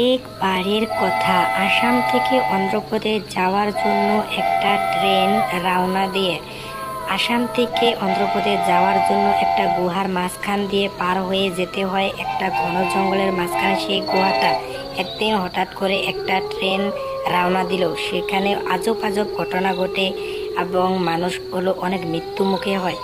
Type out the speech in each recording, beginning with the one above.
একবারের কথা, আসাম থেকে অন্ধ্রপ্রদেশ যাওয়ার জন্য একটা ট্রেন রওনা দিয়ে আসাম থেকে অন্ধ্রপ্রদেশ যাওয়ার জন্য একটা গুহার মাঝখান দিয়ে পার হয়ে যেতে হয় একটা ঘন জঙ্গলের মাঝখানে। সেই গুহাটা একদিন হঠাৎ করে একটা ট্রেন রওনা দিল, সেখানে আজব আজব ঘটনা ঘটে এবং মানুষগুলো অনেক মৃত্যু মুখে হয়।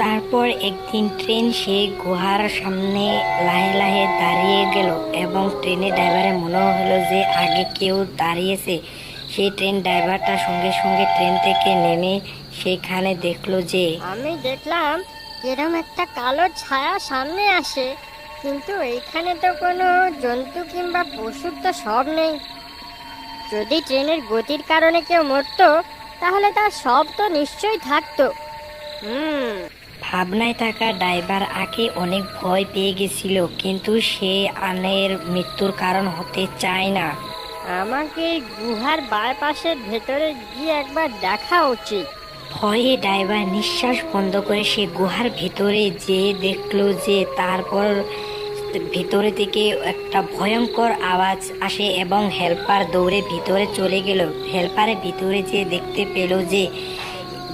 তারপর একদিন ট্রেন সেই গুহার সামনে লাহে লাহে দাঁড়িয়ে গেল এবং ট্রেনের ড্রাইভারের মনে হলো যে আগে কেউ দাঁড়িয়েছে। সেই ট্রেন ড্রাইভারটা সঙ্গে সঙ্গে ট্রেন থেকে নেমে সেখানে দেখলো যে আমি দেখলাম এরম একটা কালো ছায়া সামনে আসে, কিন্তু এইখানে তো কোনো জন্তু কিংবা পশুর তো সব নেই। যদি ট্রেনের গতির কারণে কেউ মরতো তাহলে তার সব তো নিশ্চয়ই থাকতো। ভাবনায় থাকা ড্রাইভার আগে অনেক ভয় পেয়ে গেছিল, কিন্তু সে আনের মৃত্যুর কারণ হতে চায় না। আমাকে এই গুহার বাইপাসের ভেতরে গিয়ে একবার দেখা উচিত। ভয়ে ড্রাইভার নিঃশ্বাস বন্ধ করে সে গুহার ভিতরে যেয়ে দেখলো যে তারপর ভিতরে থেকে একটা ভয়ঙ্কর আওয়াজ আসে এবং হেল্পার দৌড়ে ভিতরে চলে গেল। হেল্পারের ভিতরে যেয়ে দেখতে পেল যে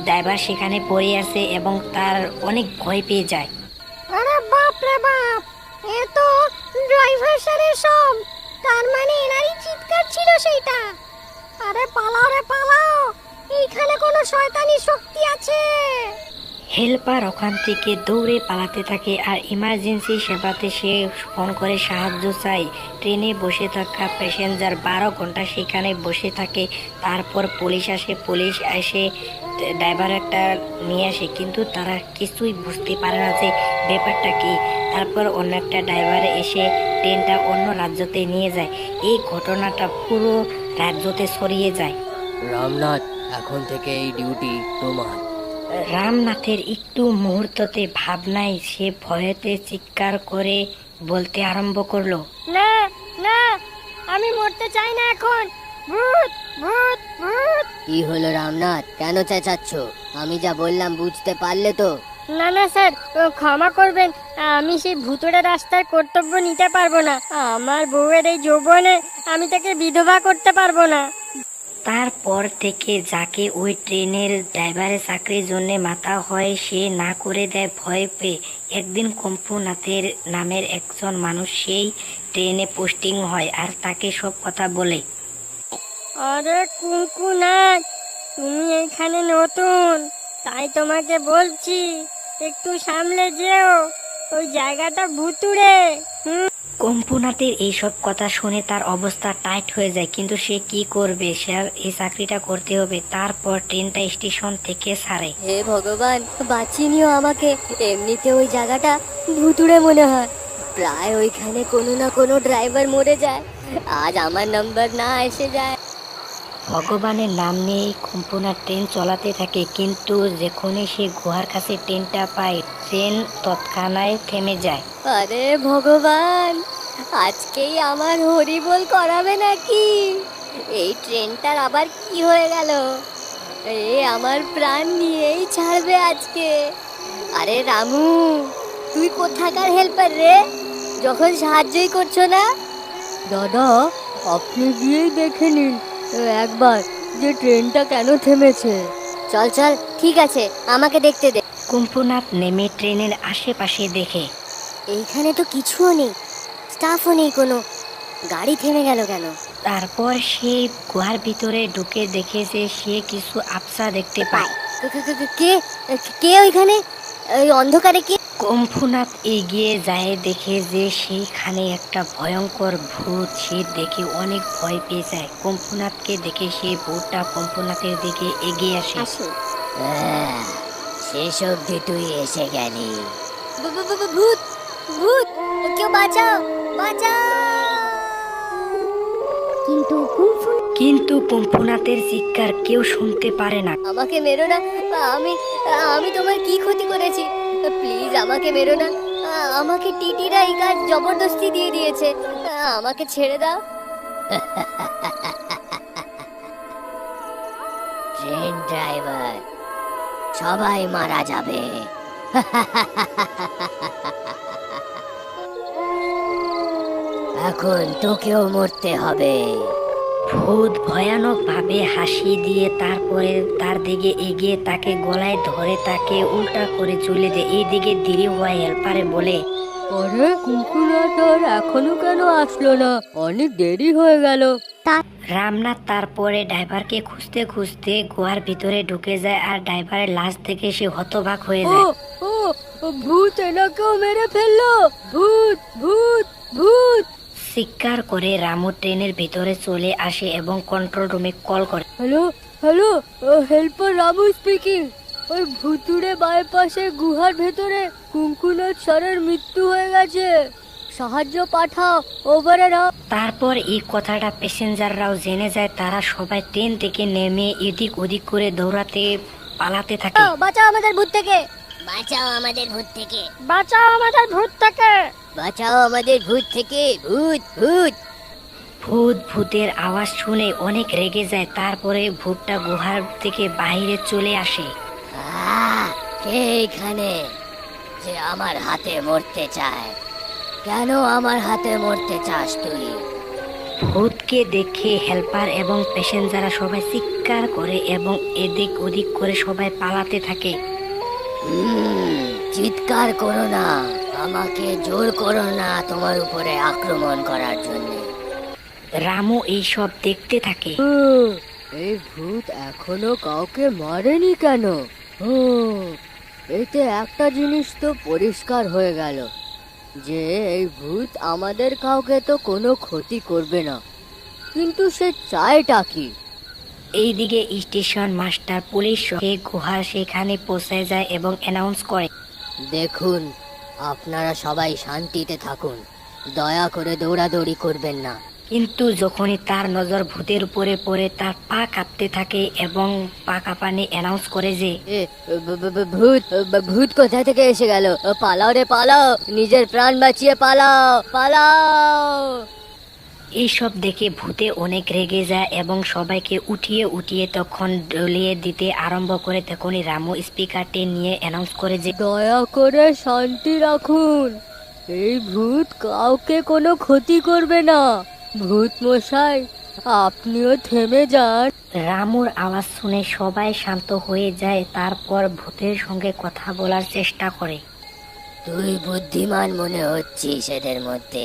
ড্রাইভার সেখানে পড়ে আছে এবং তার অনেক ভয় পেয়ে যায়। আরে বাপ রে বাপ, এ তো ড্রাইভার স্যারের সব, তার মানে এনারই চিৎকার ছিল সেইটা। আরে পালাও রে পালাও, এইখানে কোনো শয়তানি শক্তি আছে। হেল্পার ওখান থেকে দৌড়ে পালাতে থাকে আর ইমার্জেন্সি সেবাতে সে ফোন করে সাহায্য চায়। ট্রেনে বসে থাকা প্যাসেঞ্জার 12 ঘন্টা সেখানে বসে থাকে। তারপর পুলিশ আসে, পুলিশ এসে ড্রাইভার একটা নিয়ে আসে, কিন্তু তারা কিছুই বুঝতে পারে না যে ব্যাপারটা কি। তারপর অন্য একটা ড্রাইভার এসে ট্রেনটা অন্য রাজ্যতে নিয়ে যায়। এই ঘটনাটা পুরো রাজ্যতে ছড়িয়ে যায়। রামনাথ, এখন থেকে এই ডিউটি তোমার। রামনাথের একটু মুহূর্ততে ভাবনায় সে ভয়েতে চিৎকার করে বলতে আরম্ভ করলো, না না, আমি মরতে চাই না এখন। ভূত ভূত ভূত। কি হলো রামনাথ, কেন চেঁচাচ্ছ? আমি যা বললাম বুঝতে পারলে তো? না না স্যার, ক্ষমা করবেন, আমি সেই ভুতুড়ে রাস্তার কর্তব্য নিতে পারবো না। আমার বউয়ের এই যৌবনে আমি তাকে বিধবা করতে পারবো না। তারপর থেকে যাকে ওই ট্রেনের ড্রাইভারের চাকরির জন্য মাথা হয় সে না করে দেয় ভয় পেয়ে। একদিন কম্পুনাথের নামের একজন মানুষ সেই ট্রেনে পোস্টিং হয় আর তাকে সব কথা বলে। আরে কুঙ্কুনাথ, তুমি এখানে নতুন, তাই তোমাকে বলছি একটু সামলে যেও, ওই জায়গাটা ভুতুড়ে। কম্পুনাথের এইসব কথা শুনে তার অবস্থা টাইট হয়ে যায়, কিন্তু সে কি করবে, সে এই চাকরিটা করতে হবে। তারপর ট্রেনটা স্টেশন থেকে ছাড়ে। হে ভগবান, বাঁচিয়ে নিও আমাকে। এমনিতে ওই জায়গাটা ভুতুড়ে মনে হয়, প্রায় ওইখানে কোনো না কোনো ড্রাইভার মরে যায়। আজ আমার নাম্বার না এসে যায়। ভগবানের নাম নিয়েই কম্পনা ট্রেন চলাতে থাকে, কিন্তু যখনই সে গুহার কাছে ট্রেনটা পায় ট্রেন তৎক্ষণাৎ থেমে যায়। আরে ভগবান, আজকেই আমার হরিবোল করাবে নাকি? এই ট্রেনটার আবার কি হয়ে গেল? এ আমার প্রাণ নিয়েই ছাড়বে আজকে। আরে রামু, তুই কোথাকার হেল্পার রে, যখন সাহায্যই করছো না? দাদা, আপনি গিয়েই দেখে নিন একবার যে ট্রেনটা কেন থেমেছে। চল চল, ঠিক আছে, আমাকে দেখতে দে। কুম্ভনাথ নেমে ট্রেনের আশেপাশে দেখে এইখানে তো কিছুও নেই, স্টাফও নেই কোনো, গাড়ি থেমে গেল কেন? তারপর সে গুহার ভিতরে ঢুকে দেখে যে সে কিছু আবছা দেখতে পায়। কে কে ওইখানে, ওই অন্ধকারে কে? কম্ভনাথ এগিয়ে যায়, দেখে যে সেইখানে একটা ভয়ঙ্কর ভূত। সে দেখে অনেক ভয় পেয়ে যায়। কম্ভনাথকে দেখে সেই ভূতটা কম্ভনাথের দিকে এগিয়ে আসে। শেষ অবধি তুই এসে গেলি। ভূত ভূত, কেউ বাঁচাও বাঁচাও। কিন্তু কম্ভনাথের চিৎকার কেউ শুনতে পারে না। আমাকে মেরো না, আমি আমি তোমার কি ক্ষতি করেছি? প্লিজ আমাকে মেরো না। আমাকে টিটিরা এই কাজ জবরদস্তি দিয়ে দিয়েছে, আমাকে ছেড়ে দাও। ট্রেন ড্রাইভার, সবাই মারা যাবে। এখন তোকেও মরতে হবে। ভূত ভয়ানক ভাবে হাসি দিয়ে তারপরে তার দিকে এগিয়ে তাকে গলায় ধরে তাকে উল্টা করে চলে যায়। এইদিকে দেরি হওয়া হেল্পারে বলে, আরে কুকুরনাথ আর এখনো কেন আসলো না? অনেক দেরি হয়ে গেল। রামনাথ তারপরে ড্রাইভারকে খুঁজতে খুঁজতে গুহার ভিতরে ঢুকে যায় আর ড্রাইভারের লাশ থেকে সে হতবাক হয়ে যায়। ও ভূত এনাকেও মেরে ফেললো! ভূত ভূত ভূত! চিৎকার করে রামু ট্রেনের ভিতরে চলে আসে এবং কন্ট্রোল রুমে কল করে। Hello hello, helper Ramu speaking. ওই ভুতুড়ে বাইপাসে গুহার ভেতরে কুঙ্কুনাথ স্যারের মৃত্যু হয়ে গেছে, সাহায্য পাঠাও, ওভারে নাও। তারপর এই কথাটা প্যাসেঞ্জাররাও জেনে যায়। তারা সবাই ট্রেন থেকে নেমে এদিক ওদিক করে দৌড়াতে পালাতে থাকে। বাঁচাও আমাদের ভূত থেকে! বাঁচাও আমাদের ভূত থেকে! বাঁচাও আমাদের ভূত থেকে! বাঁচাও আমাদের ভূত থেকে! ভূত ভূত! ভূতের আওয়াজ শুনে অনেক রেগে যায়। তারপরে ভূতটা গুহার থেকে বাইরে চলে আসে। কে এখানে যে আমার হাতে মরতে চায়? কেন আমার হাতে মরতে চাস তুই? ভূতকে দেখে হেল্পার এবং প্যাসেঞ্জাররা সবাই চিৎকার করে এবং এদিক ওদিক করে সবাই পালাতে থাকে। চিৎকার করো না, আমাকে জোর করো না তোমার উপরে আক্রমণ করার জন্য। রামু এইসব দেখতে থাকে। এই ভূত এখনো কাউকে মারেনি কেন? এতে একটা জিনিস তো পরিষ্কার হয়ে গেল যে এই ভূত আমাদের কাউকে তো কোনো ক্ষতি করবে না, কিন্তু সে চায়টা কি? এইদিকে স্টেশন মাস্টার পুলিশ সঙ্গে গুহার সেখানে পৌঁছে যায় এবং অ্যানাউন্স করে, দেখুন, আপনারা সবাই শান্তিতে থাকুন, দয়া করে দৌড়াদৌড়ি করবেন না। কিন্তু যখনই তার নজর ভূতের উপরে পড়ে তার পা কাঁপতে থাকে এবং পা কাঁপানি অ্যানাউন্স করে যে ভূত ভূত কোথা থেকে এসে গেল? পালাও রে পালাও, নিজের প্রাণ বাঁচিয়ে পালাও পালাও। এইসব দেখে ভূতে অনেক রেগে যায় এবং সবাইকে উঠিয়ে উঠিয়ে তখন ডলিয়ে দিতে আরম্ভ করে। তখনই রামু স্পিকারটি নিয়ে অ্যানাউন্স করে যে দয়া করে শান্তি রাখুন, এই ভূত কাউকে কোনো ক্ষতি করবে না। ভূত মশাই, আপনিও থেমে যান। রামুর আওয়াজ শুনে সবাই শান্ত হয়ে যায়। তারপর ভূতের সঙ্গে কথা বলার চেষ্টা করে। তুই বুদ্ধিমান মনে হচ্ছিস এদের মধ্যে,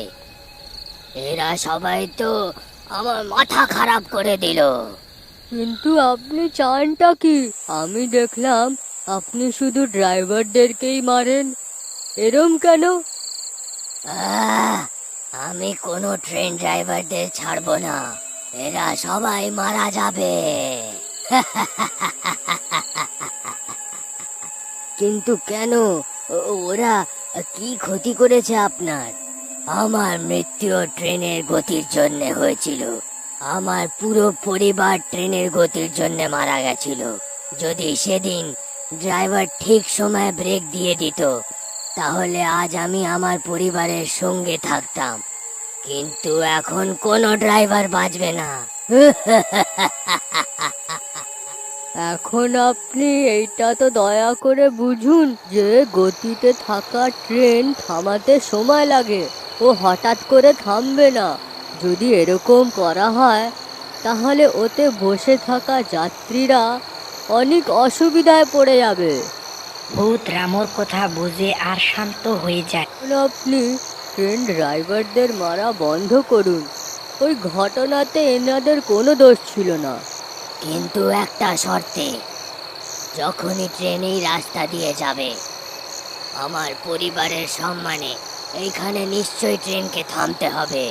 এরা সবাই তো আমার মাথা খারাপ করে দিল। কিন্তু আপনি চানটা কি? আমি দেখলাম আপনি শুধু ড্রাইভারদেরকেই মারেন, এরম কেন? আমি কোনো ট্রেন ড্রাইভারদের ছাড়বো না, এরা সবাই মারা যাবে। কিন্তু কেন? ওরা কি ক্ষতি করেছে আপনার? আমার মৃত্যু ট্রেনের গতির জন্য হয়েছিল, আমার পুরো পরিবার ট্রেনের গতির জন্য মারা গেছিল। যদি সেদিন ড্রাইভার ঠিক সময়ে ব্রেক দিয়ে দিত তাহলে আজ আমি আমার পরিবারের সঙ্গে থাকতাম, কিন্তু এখন কোনো ড্রাইভার বাঁচবে না। এখন আপনি এইটা তো দয়া করে বুঝুন যে গতিতে থাকা ট্রেন থামাতে সময় লাগে, ও হঠাৎ করে থামবে না। যদি এরকম করা হয় তাহলে ওতে বসে থাকা যাত্রীরা অনেক অসুবিধায় পড়ে যাবে। ভূত রামুর কথা বুঝে আর শান্ত হয়ে যায়। আপনি ট্রেন ড্রাইভারদের মারা বন্ধ করুন, ওই ঘটনাতে এনাদের কোনো দোষ ছিল না। কিন্তু একটা শর্তে, যখনই ট্রেন এই রাস্তা দিয়ে যাবে আমার পরিবারের সম্মানে এইখানে নিশ্চয়ই ট্রেনকে থামতে হবে।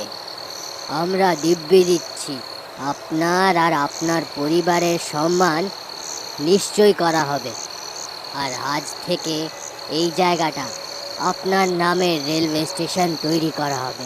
আমরা দিব্যি দিচ্ছি, আপনার আর আপনার পরিবারের সম্মান নিশ্চয় করা হবে। আর আজ থেকে এই জায়গাটা আপনার নামে রেলওয়ে স্টেশন তৈরি করা হবে।